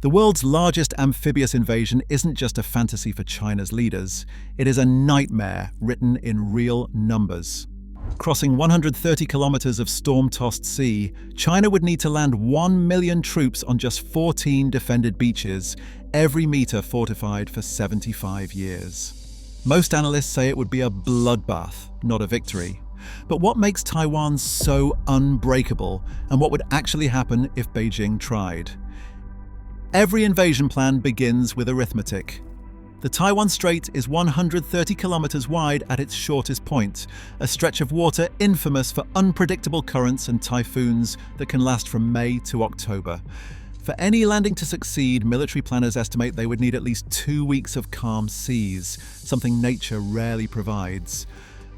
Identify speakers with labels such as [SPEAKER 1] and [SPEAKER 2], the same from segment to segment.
[SPEAKER 1] The world's largest amphibious invasion isn't just a fantasy for China's leaders, it is a nightmare written in real numbers. Crossing 130 kilometers of storm-tossed sea, China would need to land 1 million troops on just 14 defended beaches, every meter fortified for 75 years. Most analysts say it would be a bloodbath, not a victory. But what makes Taiwan so unbreakable, and what would actually happen if Beijing tried? Every invasion plan begins with arithmetic. The Taiwan Strait is 130 kilometers wide at its shortest point, a stretch of water infamous for unpredictable currents and typhoons that can last from May to October. For any landing to succeed, military planners estimate they would need at least 2 weeks of calm seas, something nature rarely provides.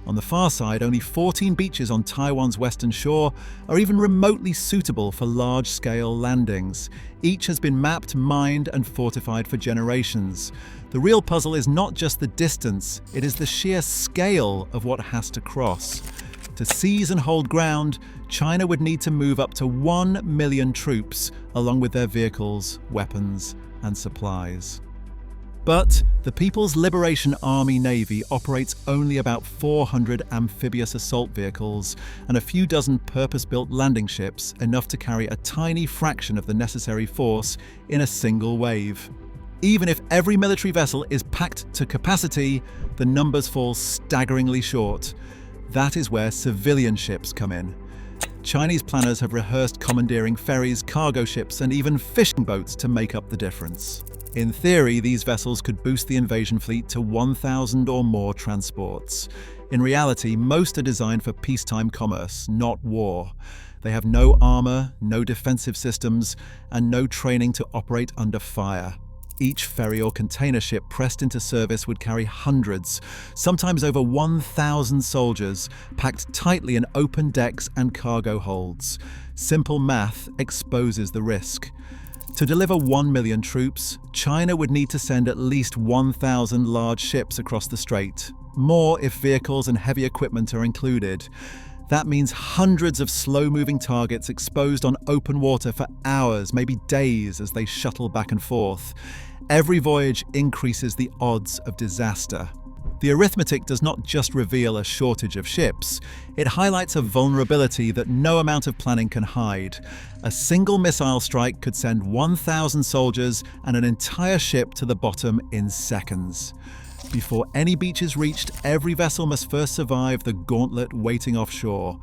[SPEAKER 1] On the far side, only 14 beaches on Taiwan's western shore are even remotely suitable for large-scale landings. Each has been mapped, mined, and fortified for generations. The real puzzle is not just the distance, it is the sheer scale of what has to cross. To seize and hold ground, China would need to move up to 1 million troops, along with their vehicles, weapons, and supplies. But the People's Liberation Army Navy operates only about 400 amphibious assault vehicles and a few dozen purpose-built landing ships, enough to carry a tiny fraction of the necessary force in a single wave. Even if every military vessel is packed to capacity, the numbers fall staggeringly short. That is where civilian ships come in. Chinese planners have rehearsed commandeering ferries, cargo ships, and even fishing boats to make up the difference. In theory, these vessels could boost the invasion fleet to 1,000 or more transports. In reality, most are designed for peacetime commerce, not war. They have no armor, no defensive systems, and no training to operate under fire. Each ferry or container ship pressed into service would carry hundreds, sometimes over 1,000 soldiers, packed tightly in open decks and cargo holds. Simple math exposes the risk. To deliver 1 million troops, China would need to send at least 1,000 large ships across the strait, more if vehicles and heavy equipment are included. That means hundreds of slow-moving targets exposed on open water for hours, maybe days, as they shuttle back and forth. Every voyage increases the odds of disaster. The arithmetic does not just reveal a shortage of ships, it highlights a vulnerability that no amount of planning can hide. A single missile strike could send 1,000 soldiers and an entire ship to the bottom in seconds. Before any beach is reached, every vessel must first survive the gauntlet waiting offshore.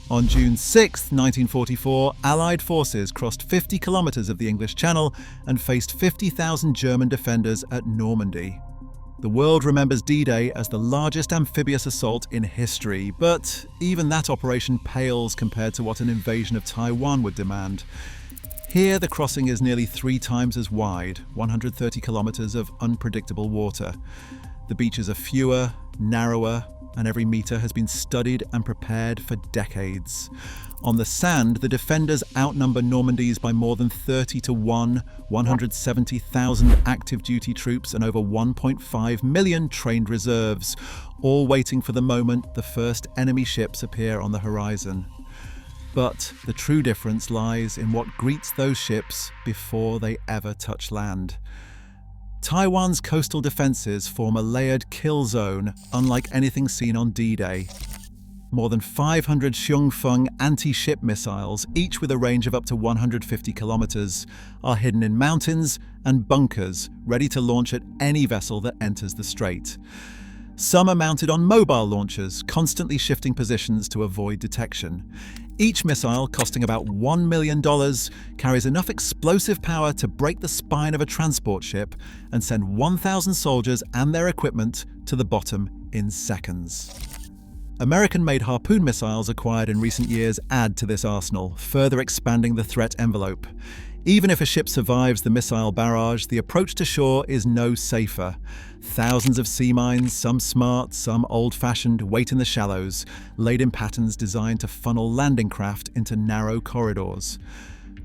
[SPEAKER 1] On June 6, 1944, Allied forces crossed 50 kilometers of the English Channel and faced 50,000 German defenders at Normandy. The world remembers D-Day as the largest amphibious assault in history, but even that operation pales compared to what an invasion of Taiwan would demand. Here, the crossing is nearly 3 times as wide, 130 kilometers of unpredictable water. The beaches are fewer, narrower, and every meter has been studied and prepared for decades. On the sand, the defenders outnumber Normandy's by more than 30 to 1, 170,000 active duty troops and over 1.5 million trained reserves, all waiting for the moment the first enemy ships appear on the horizon. But the true difference lies in what greets those ships before they ever touch land. Taiwan's coastal defenses form a layered kill zone unlike anything seen on D-Day. More than 500 Hsiung Feng anti-ship missiles, each with a range of up to 150 kilometers, are hidden in mountains and bunkers, ready to launch at any vessel that enters the strait. Some are mounted on mobile launchers, constantly shifting positions to avoid detection. Each missile, costing about $1 million, carries enough explosive power to break the spine of a transport ship and send 1,000 soldiers and their equipment to the bottom in seconds. American-made Harpoon missiles acquired in recent years add to this arsenal, further expanding the threat envelope. Even if a ship survives the missile barrage, the approach to shore is no safer. Thousands of sea mines, some smart, some old-fashioned, wait in the shallows, laid in patterns designed to funnel landing craft into narrow corridors.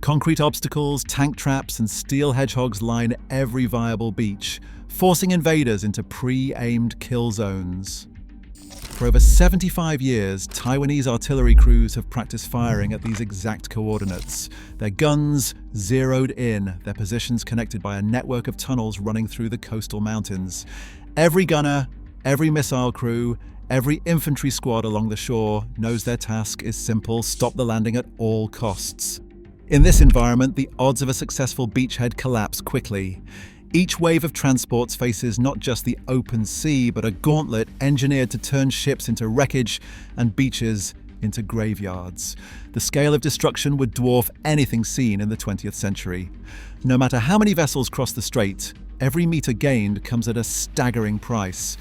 [SPEAKER 1] Concrete obstacles, tank traps, and steel hedgehogs line every viable beach, forcing invaders into pre-aimed kill zones. For over 75 years, Taiwanese artillery crews have practiced firing at these exact coordinates. Their guns zeroed in, their positions connected by a network of tunnels running through the coastal mountains. Every gunner, every missile crew, every infantry squad along the shore knows their task is simple: stop the landing at all costs. In this environment, the odds of a successful beachhead collapse quickly. Each wave of transports faces not just the open sea, but a gauntlet engineered to turn ships into wreckage and beaches into graveyards. The scale of destruction would dwarf anything seen in the 20th century. No matter how many vessels cross the strait, every meter gained comes at a staggering price.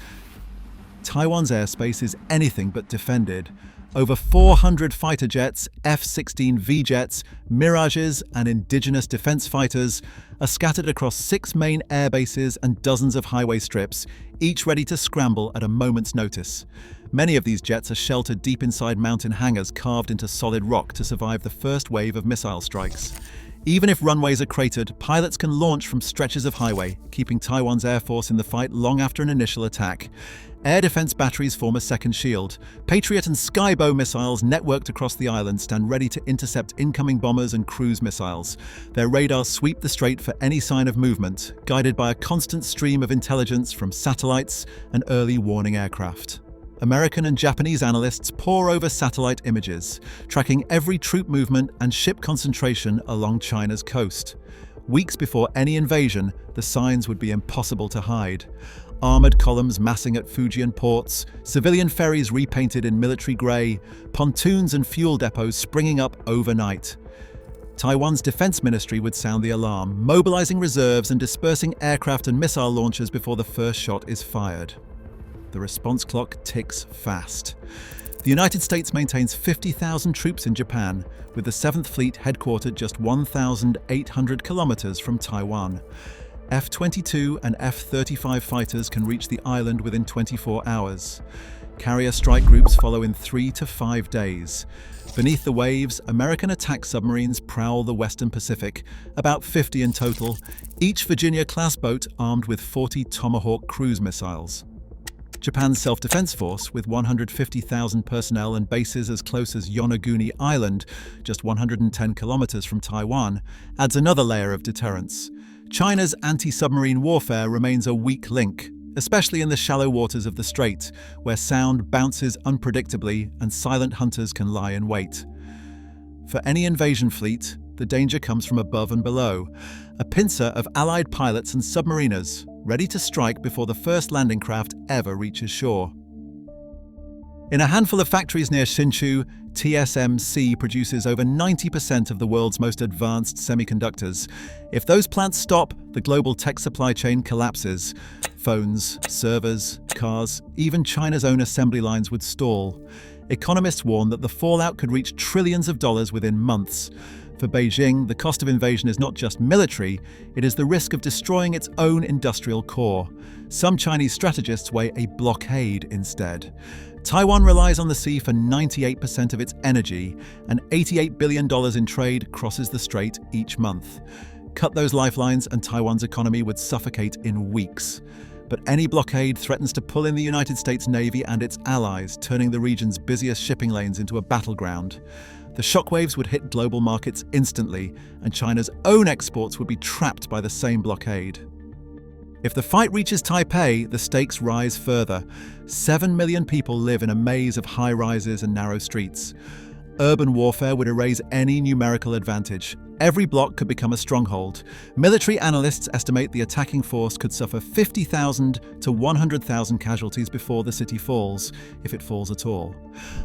[SPEAKER 1] Taiwan's airspace is anything but defended. Over 400 fighter jets, F-16V jets, Mirages, and indigenous defense fighters are scattered across 6 main air bases and dozens of highway strips, each ready to scramble at a moment's notice. Many of these jets are sheltered deep inside mountain hangars carved into solid rock to survive the first wave of missile strikes. Even if runways are cratered, pilots can launch from stretches of highway, keeping Taiwan's air force in the fight long after an initial attack. Air defense batteries form a second shield. Patriot and Skybow missiles networked across the island stand ready to intercept incoming bombers and cruise missiles. Their radars sweep the strait for any sign of movement, guided by a constant stream of intelligence from satellites and early warning aircraft. American and Japanese analysts pore over satellite images, tracking every troop movement and ship concentration along China's coast. Weeks before any invasion, the signs would be impossible to hide. Armored columns massing at Fujian ports, civilian ferries repainted in military grey, pontoons and fuel depots springing up overnight. Taiwan's defense ministry would sound the alarm, mobilizing reserves and dispersing aircraft and missile launchers before the first shot is fired. The response clock ticks fast. The United States maintains 50,000 troops in Japan, with the 7th Fleet headquartered just 1,800 kilometers from Taiwan. F-22 and F-35 fighters can reach the island within 24 hours. Carrier strike groups follow in 3 to 5 days. Beneath the waves, American attack submarines prowl the Western Pacific, about 50 in total, each Virginia-class boat armed with 40 Tomahawk cruise missiles. Japan's self-defense force, with 150,000 personnel and bases as close as Yonaguni Island, just 110 kilometers from Taiwan, adds another layer of deterrence. China's anti-submarine warfare remains a weak link, especially in the shallow waters of the strait, where sound bounces unpredictably and silent hunters can lie in wait. For any invasion fleet, the danger comes from above and below, a pincer of Allied pilots and submariners, ready to strike before the first landing craft ever reaches shore. In a handful of factories near Hsiung, TSMC produces over 90% of the world's most advanced semiconductors. If those plants stop, the global tech supply chain collapses. Phones, servers, cars, even China's own assembly lines would stall. Economists warn that the fallout could reach trillions of dollars within months. For Beijing, the cost of invasion is not just military, it is the risk of destroying its own industrial core. Some Chinese strategists weigh a blockade instead. Taiwan relies on the sea for 98% of its energy, and $88 billion in trade crosses the strait each month. Cut those lifelines and Taiwan's economy would suffocate in weeks. But any blockade threatens to pull in the United States Navy and its allies, turning the region's busiest shipping lanes into a battleground. The shockwaves would hit global markets instantly, and China's own exports would be trapped by the same blockade. If the fight reaches Taipei, the stakes rise further. 7 million people live in a maze of high-rises and narrow streets. Urban warfare would erase any numerical advantage. Every block could become a stronghold. Military analysts estimate the attacking force could suffer 50,000 to 100,000 casualties before the city falls, if it falls at all.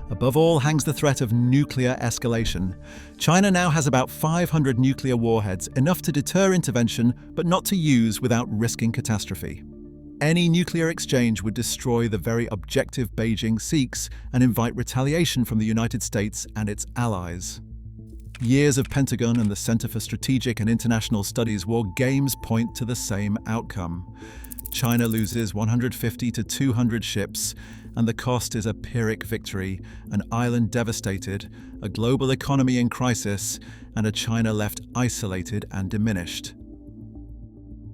[SPEAKER 1] Above all hangs the threat of nuclear escalation. China now has about 500 nuclear warheads, enough to deter intervention, but not to use without risking catastrophe. Any nuclear exchange would destroy the very objective Beijing seeks and invite retaliation from the United States and its allies. Years of Pentagon and the Center for Strategic and International Studies war games point to the same outcome. China loses 150 to 200 ships, and the cost is a Pyrrhic victory, an island devastated, a global economy in crisis, and a China left isolated and diminished.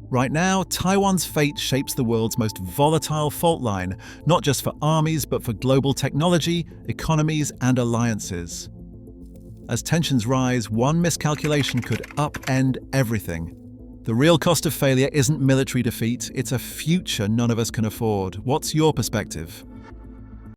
[SPEAKER 1] Right now, Taiwan's fate shapes the world's most volatile fault line, not just for armies, but for global technology, economies, and alliances. As tensions rise, one miscalculation could upend everything. The real cost of failure isn't military defeat, it's a future none of us can afford. What's your perspective?